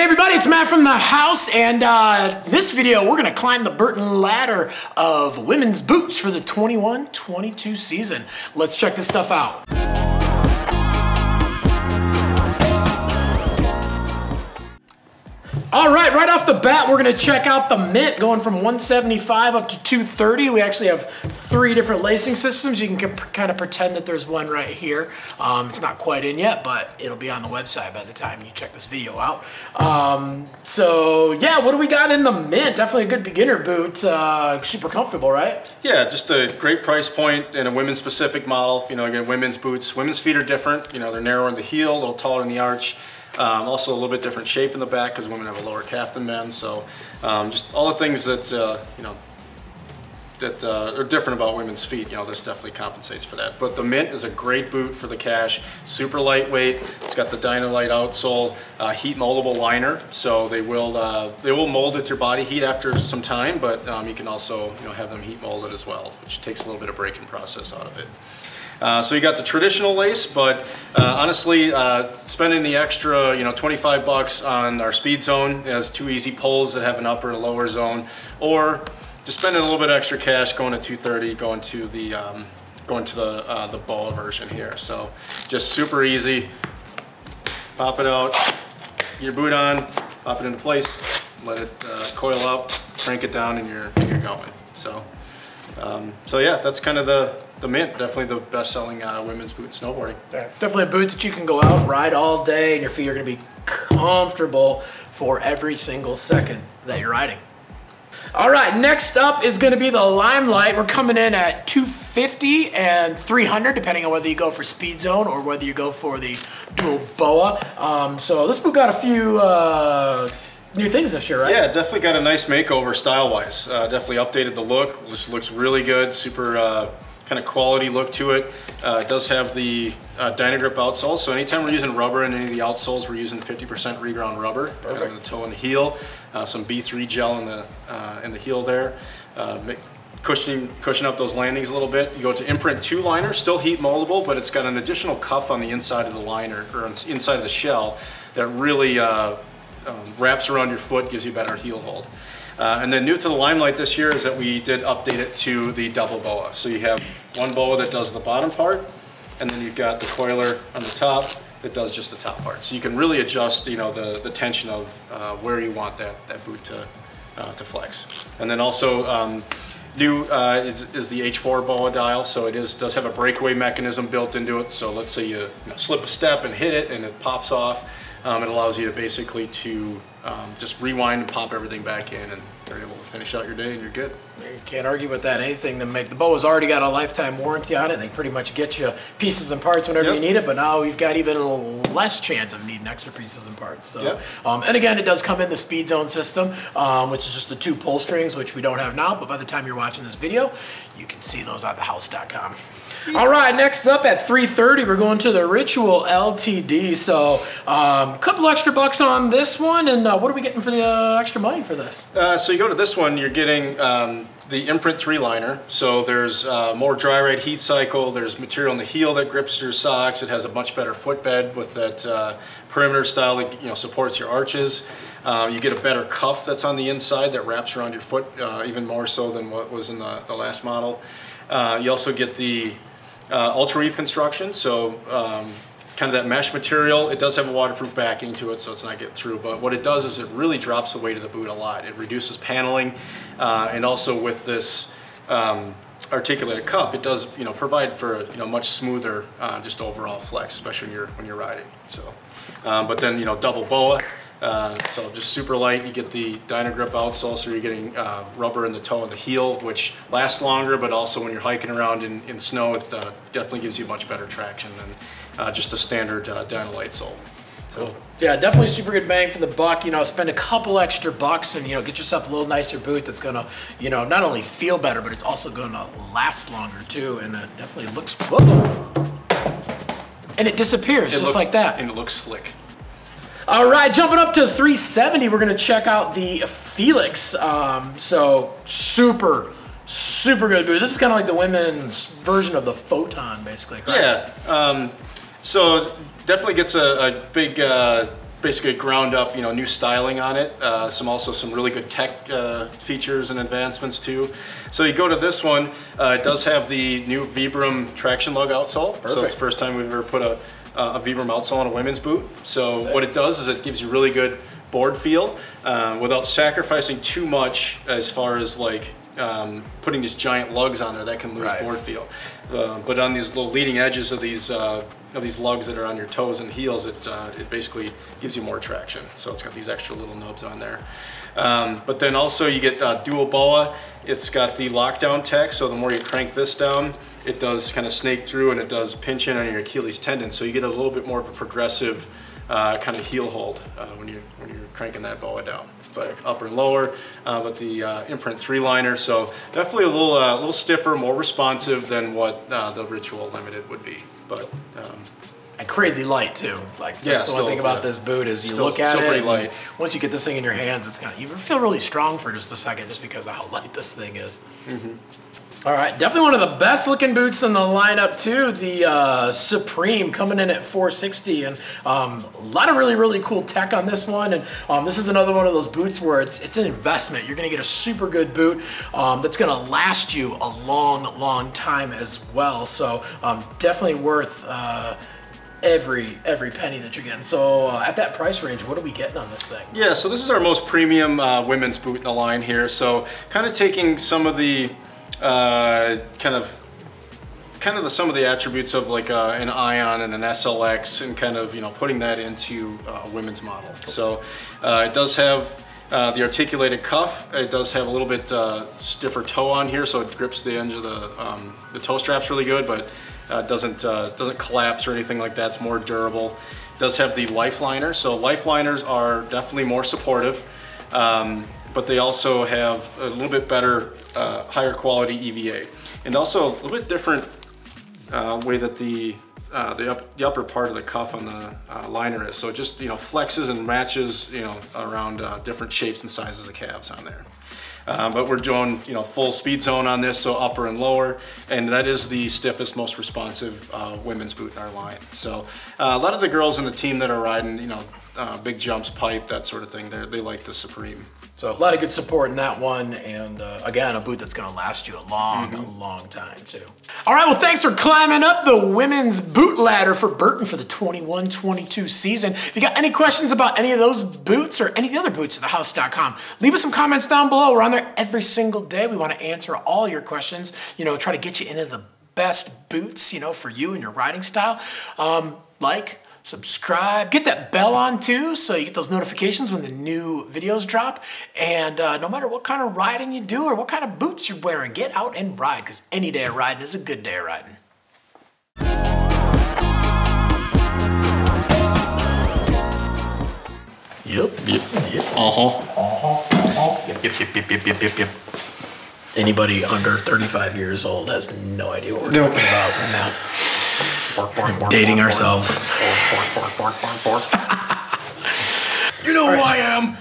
Hey everybody, it's Matt from the house, and this video we're gonna climb the Burton ladder of women's boots for the 21-22 season. Let's check this stuff out. All right, right off the bat, we're gonna check out the mint, going from 175 up to 230. We actually have 3 different lacing systems. You can kind of pretend that there's one right here. It's not quite in yet, but it'll be on the website by the time you check this video out. So yeah, what do we got in the mint? Definitely a good beginner boot, super comfortable, right? Yeah, just a great price point and a women's specific model. You know, again, women's boots. Women's feet are different. You know, they're narrower in the heel, a little taller in the arch. Also a little bit different shape in the back because women have a lower calf than men. So just all the things that you know that are different about women's feet. You know, this definitely compensates for that. But the mint is a great boot for the cash. Super lightweight. It's got the Dynalite outsole, heat moldable liner, so they will mold with your body heat after some time. But you can also have them heat molded as well, which takes a little bit of breaking process out of it. So you got the traditional lace, but honestly, spending the extra, 25 bucks on our Speed Zone. It has 2 easy pulls that have an upper and a lower zone, or just spending a little bit extra cash going to 230, going to the BOA version here. So just super easy. Pop it out, get your boot on, pop it into place, let it coil up, crank it down, and you're going. So yeah, that's kind of the mint. Definitely the best-selling women's boot in snowboarding. Yeah. Definitely a boot that you can go out and ride all day, and your feet are going to be comfortable for every single second that you're riding. All right, next up is going to be the Limelight. We're coming in at $250 and $300, depending on whether you go for Speed Zone or whether you go for the dual BOA. So this boot got a few new things this year, right? Yeah, definitely got a nice makeover style-wise. Definitely updated the look. This looks really good. Super kind of quality look to it. It does have the Dynagrip outsole, so anytime we're using rubber in any of the outsoles, we're using 50% reground rubber. Perfect. In the toe and the heel. Some B3 gel in the heel there. Cushion up those landings a little bit. You go to Imprint 2 liner, still heat moldable, but it's got an additional cuff on the inside of the liner, or inside of the shell, that really wraps around your foot, gives you better heel hold. And then new to the Limelight this year is that we did update it to the double BOA. So you have one BOA that does the bottom part, and then you've got the coiler on the top that does just the top part. So you can really adjust, the tension of where you want that boot to flex. And then also new is the H4 BOA dial. So it does have a breakaway mechanism built into it. So let's say you slip a step and hit it and it pops off. It allows you to basically just rewind and pop everything back in, and you're able to finish out your day and you're good. You can't argue with that. Anything to make the BOA's already got a lifetime warranty on it. They pretty much get you pieces and parts whenever you need it, but now you've got even less chance of needing extra pieces and parts. So, and again, it does come in the Speed Zone system, which is just the 2 pull strings, which we don't have now, but by the time you're watching this video, you can see those on thehouse.com. All right, next up at $330, we're going to the Ritual LTD. So a couple extra bucks on this one, and what are we getting for the extra money for this? So you go to this one, you're getting the Imprint 3 liner. So there's more dry ride heat cycle. There's material in the heel that grips your socks. It has a much better footbed with that perimeter style that supports your arches. You get a better cuff that's on the inside that wraps around your foot even more so than what was in the last model. You also get the ultra weave construction, so kind of that mesh material. It does have a waterproof backing to it, so it's not getting through, but what it does is it really drops the weight of the boot a lot. It reduces paneling, and also with this articulated cuff, it does provide for much smoother just overall flex, especially when you're riding. So but then double BOA. So just super light. You get the Dynagrip outsole, so you're getting rubber in the toe and the heel, which lasts longer, but also when you're hiking around in snow, it definitely gives you much better traction than just a standard Dynalite sole. So, yeah, definitely super good bang for the buck. Spend a couple extra bucks and get yourself a little nicer boot that's gonna not only feel better, but it's also gonna last longer too, and it definitely looks, and it disappears just like that. And it looks slick. All right, jumping up to $370, we're gonna check out the Felix. So super good boot. This is kind of like the women's version of the Photon, basically, correct? Yeah, so definitely gets a big basically ground up, new styling on it. Some really good tech features and advancements too. So you go to this one, it does have the new Vibram traction lug outsole. Perfect. So it's the first time we've ever put a Vibram outsole on a women's boot. So what it does is it gives you really good board feel without sacrificing too much as far as like putting these giant lugs on there that can lose board feel. But on these little leading edges of these lugs that are on your toes and heels, it basically gives you more traction. So it's got these extra little nubs on there. But then also you get dual BOA. It's got the lockdown tech, so the more you crank this down, it does kind of snake through and it does pinch in on your Achilles tendon. So you get a little bit more of a progressive kind of heel hold when you're cranking that BOA down. It's like upper and lower, but the imprint 3-liner, so definitely a little stiffer, more responsive than what the Ritual Limited would be. But and crazy light too. Like that's the one thing about this boot is you look at it. Light. Once you get this thing in your hands, it's you feel really strong for just a second, just because of how light this thing is. All right, definitely one of the best looking boots in the lineup too. The Supreme coming in at $460, and a lot of really cool tech on this one. And this is another one of those boots where it's an investment. You're gonna get a super good boot that's gonna last you a long time as well. So definitely worth every penny that you're getting. So at that price range, what are we getting on this thing? Yeah, so this is our most premium women's boot in the line here. So kind of taking some of the some of the attributes of like an Ion and an SLX, and kind of putting that into a women's model. So it does have the articulated cuff. It does have a little bit stiffer toe on here, so it grips the edge of the toe straps really good, but doesn't collapse or anything like that. It's more durable. It does have the Lifeliner, so Lifeliners are definitely more supportive. But they also have a little bit better, higher quality EVA, and also a little bit different way that the upper part of the cuff on the liner is. So it just flexes and matches around different shapes and sizes of calves on there. But we're doing full speed zone on this, so upper and lower, and that is the stiffest, most responsive women's boot in our line. So a lot of the girls in the team that are riding big jumps, pipe, that sort of thing, they like the Supreme. So a lot of good support in that one, and again, a boot that's gonna last you a long time too. All right, well, thanks for climbing up the women's boot ladder for Burton for the 21-22 season. If you got any questions about any of those boots or any of the other boots at thehouse.com, leave us some comments down below. We're on there every single day. We wanna answer all your questions, try to get you into the best boots, for you and your riding style. Like, subscribe, get that bell on too, so you get those notifications when the new videos drop. And no matter what kind of riding you do or what kind of boots you're wearing, get out and ride, because any day of riding is a good day of riding. Yep. Yep. Anybody under 35 years old has no idea what we're talking about now. Dating ourselves. You know who I am.